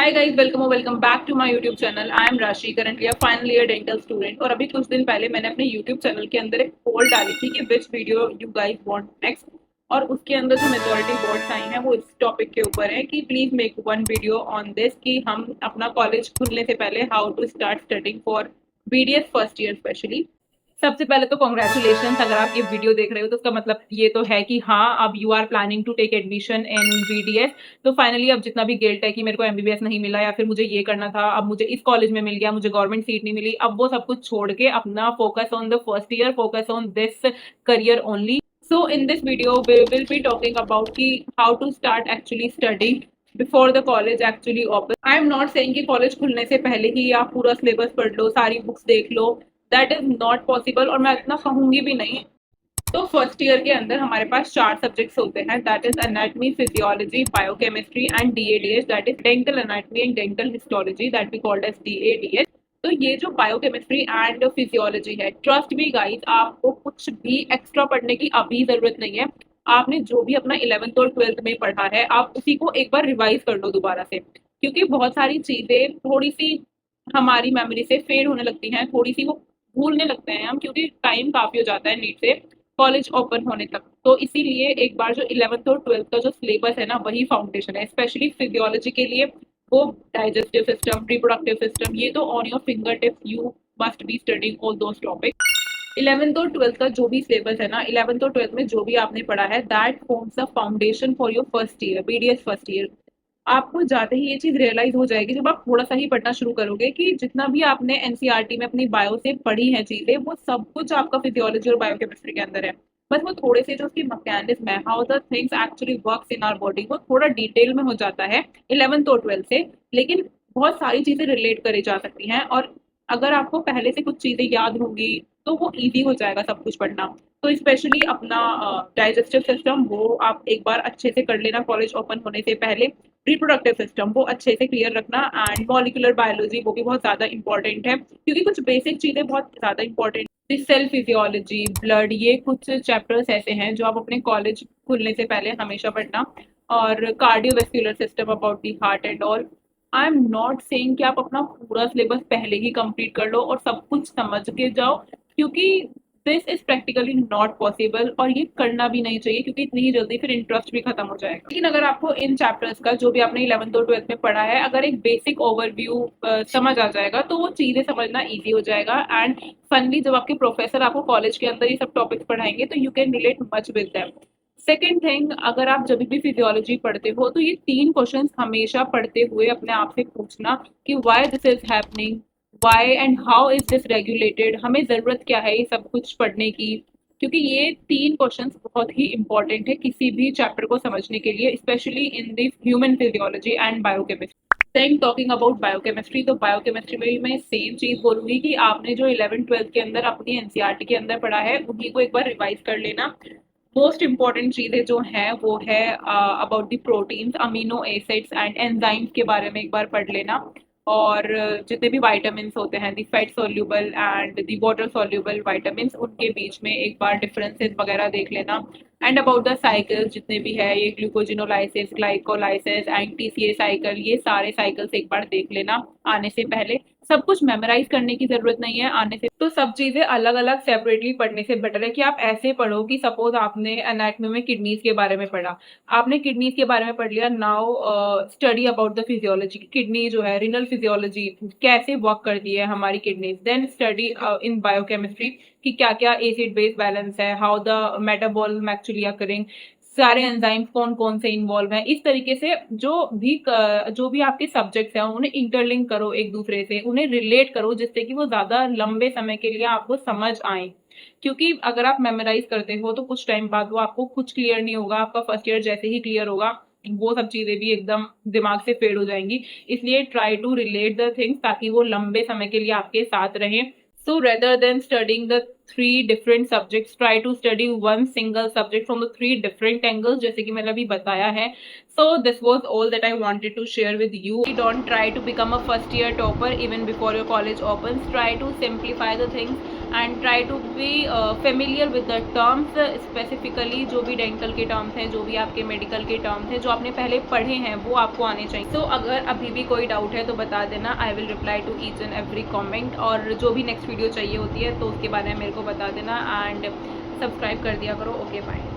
Hi guys, welcome back to my YouTube channel. I am Rashi, currently a final year dental student. और अभी कुछ दिन पहले मैंने अपने यूट्यूब चैनल के अंदर एक पोल डाली थी कि विच video you guys want next. और उसके अंदर जो मेजॉरिटी वोट्स आई हैं वो इस टॉपिक के ऊपर है कि please make one video on this, कि हम अपना कॉलेज खुलने से पहले how to start studying for BDS first year specially. सबसे पहले तो कॉन्ग्रेचुलेशन, अगर आप ये वीडियो देख रहे हो तो उसका मतलब ये तो है कि हाँ, अब you are planning to take admission in BDS. तो फाइनली अब जितना भी गिल्ट है कि मेरे को एमबीबीएस नहीं मिला या फिर मुझे ये करना था, अब मुझे इस कॉलेज में मिल गया, मुझे गवर्नमेंट सीट नहीं मिली, अब वो सब कुछ छोड़ के अपना focus on the first year, focus on this career only. So in this video we will be talking about कि how to start actually studying before the college actually open. I am not saying कि college खुलने से पहले ही आप पूरा syllabus पढ़ लो, सारी books देख लो, that is not possible और मैं इतना कहूँगी भी नहीं। तो फर्स्ट ईयर के अंदर हमारे पास 4 सब्जेक्ट्स होते हैं, that is anatomy, physiology, biochemistry and DADS, that is dental anatomy and dental histology, that we called as DADS. तो ये जो बायोकेमिस्ट्री एंड फिजियोलॉजी है, ट्रस्ट मी गाइस, आपको कुछ भी एक्स्ट्रा पढ़ने की अभी जरूरत नहीं है। आपने जो भी अपना 11th और 12th में पढ़ा है, आप उसी को एक बार रिवाइज कर लो दोबारा से, क्योंकि बहुत सारी चीजें थोड़ी सी हमारी मेमोरी से फेड होने लगती हैं, थोड़ी सी वो भूलने लगते हैं हम, क्योंकि टाइम काफी हो जाता है नीट से कॉलेज ओपन होने तक। तो इसीलिए एक बार जो 11th और 12th का जो सिलेबस है ना, वही फाउंडेशन है। स्पेशली फिजियोलॉजी के लिए वो डाइजेस्टिव सिस्टम, रिप्रोडक्टिव सिस्टम, ये तो on your finger tips you must be studying all those topic. 11th और 12th का जो भी सिलेबस है ना, 11th और 12th में जो भी आपने पढ़ा है, that forms the foundation for your first year, BDS first year. आपको जाते ही ये चीज रियलाइज हो जाएगी जब आप थोड़ा सा ही पढ़ना शुरू करोगे कि जितना भी आपने एनसीईआरटी में अपनी बायो से पढ़ी है चीजें, वो सब कुछ आपका फिजियोलॉजी और बायोकेमिस्ट्री के अंदर है। बस वो थोड़े से जो उसकी मैकेनिज्म है, how the things actually works in our body, वो थोड़ा डिटेल में हो जाता है 11th और 12th से। लेकिन बहुत सारी चीजें रिलेट करी जा सकती हैं, और अगर आपको पहले से कुछ चीजें याद होंगी तो वो इजी हो जाएगा सब कुछ पढ़ना। तो स्पेशली अपना डाइजेस्टिव सिस्टम, वो आप एक बार अच्छे से कर लेना कॉलेज ओपन होने से पहले। रिप्रोडक्टिव सिस्टम वो अच्छे से क्लियर रखना, एंड मॉलिक्यूलर बायोलॉजी वो भी बहुत ज़्यादा इंपॉर्टेंट है, क्योंकि कुछ बेसिक चीज़ें बहुत ज़्यादा इंपॉर्टेंट। सेल फिजियोलॉजी, ब्लड, ये कुछ चैप्टर्स ऐसे हैं जो आप अपने कॉलेज खुलने से पहले हमेशा पढ़ना। और cardiovascular system, about the heart and all. I am not saying कि आप अपना पूरा सिलेबस पहले ही कंप्लीट कर लो और सब कुछ समझ के जाओ, क्योंकि this is practically not possible, और ये करना भी नहीं चाहिए, क्योंकि इतनी जल्दी फिर इंटरेस्ट भी खत्म हो जाएगा। लेकिन अगर आपको इन चैप्टर्स का जो भी आपने 11th और 12th में पढ़ा है, अगर एक बेसिक ओवरव्यू समझ आ जाएगा तो वो चीजें समझना इजी हो जाएगा। एंड फनली जब आपके प्रोफेसर आपको कॉलेज के अंदर ये सब टॉपिक्स पढ़ाएंगे तो you can relate much with them. Second thing, अगर आप जब भी फिजियोलॉजी पढ़ते हो तो ये 3 क्वेश्चंस हमेशा पढ़ते हुए अपने आप से पूछना कि why this is happening, why and how is this regulated, हमें ज़रूरत क्या है ये सब कुछ पढ़ने की, क्योंकि ये 3 क्वेश्चंस बहुत ही इंपॉर्टेंट है किसी भी चैप्टर को समझने के लिए, specially in the human physiology and biochemistry. Then talking about biochemistry, तो बायोकेमिस्ट्री में भी मैं सेम चीज़ बोलूंगी कि आपने जो 11th-12th के अंदर अपनी एनसीईआरटी के अंदर पढ़ा है, उन्हीं को एक बार रिवाइज कर लेना। मोस्ट इंपॉर्टेंट चीज़ें जो हैं वो है about the proteins, amino acids and enzymes के बारे में एक बार पढ़ लेना। और जितने भी वाइटामिन होते हैं, the fat soluble and the water soluble vitamin, उनके बीच में एक बार डिफरेंसेस वगैरह देख लेना। एंड अबाउट द साइकिल्स जितने भी है, ये ग्लूकोजिनोलाइसिस, ग्लाइकोलाइसिस एंड टीसीए साइकिल, ये सारे साइकिल्स एक बार देख लेना आने से पहले। सब कुछ मेमोराइज करने की जरूरत नहीं है आने से, तो सब चीजें अलग अलग सेपरेटली पढ़ने से बेटर है कि आप ऐसे पढ़ो कि सपोज आपने एनाटॉमी में किडनीज के बारे में पढ़ा, आपने किडनीज के बारे में पढ़ लिया, now study about the physiology, kidney जो है, रिनल फिजियोलॉजी, कैसे वर्क करती है हमारी kidneys. Then study in biochemistry कि क्या क्या एसिड बेस बैलेंस है, how the metabolism actually occurring, सारे एंजाइम्स कौन कौन से इन्वॉल्व हैं। इस तरीके से जो भी आपके सब्जेक्ट्स हैं उन्हें इंटरलिंक करो एक दूसरे से, उन्हें रिलेट करो, जिससे कि वो ज़्यादा लंबे समय के लिए आपको समझ आए। क्योंकि अगर आप मेमोराइज करते हो तो कुछ टाइम बाद वो आपको कुछ क्लियर नहीं होगा, आपका फर्स्ट ईयर जैसे ही क्लियर होगा वो सब चीज़ें भी एकदम दिमाग से फेड हो जाएंगी। इसलिए try to relate the things ताकि वो लंबे समय के लिए आपके साथ रहें। So rather than studying the 3 different subjects, try to study one single subject from the 3 different angles, जैसे कि मैंने अभी बताया है। So this was all that I wanted to share with you. Don't try to become a first year topper even before your college opens. Try to simplify the things and try to be familiar with the terms, specifically जो भी dental के terms हैं, जो भी आपके medical के terms हैं जो आपने पहले पढ़े हैं वो आपको आने चाहिए। सो अगर अभी भी कोई डाउट है तो बता देना, I will reply to each and every comment. और जो भी नेक्स्ट वीडियो चाहिए होती है तो उसके बारे में मेरे को बता देना, एंड सब्सक्राइब कर दिया करो। Okay bye.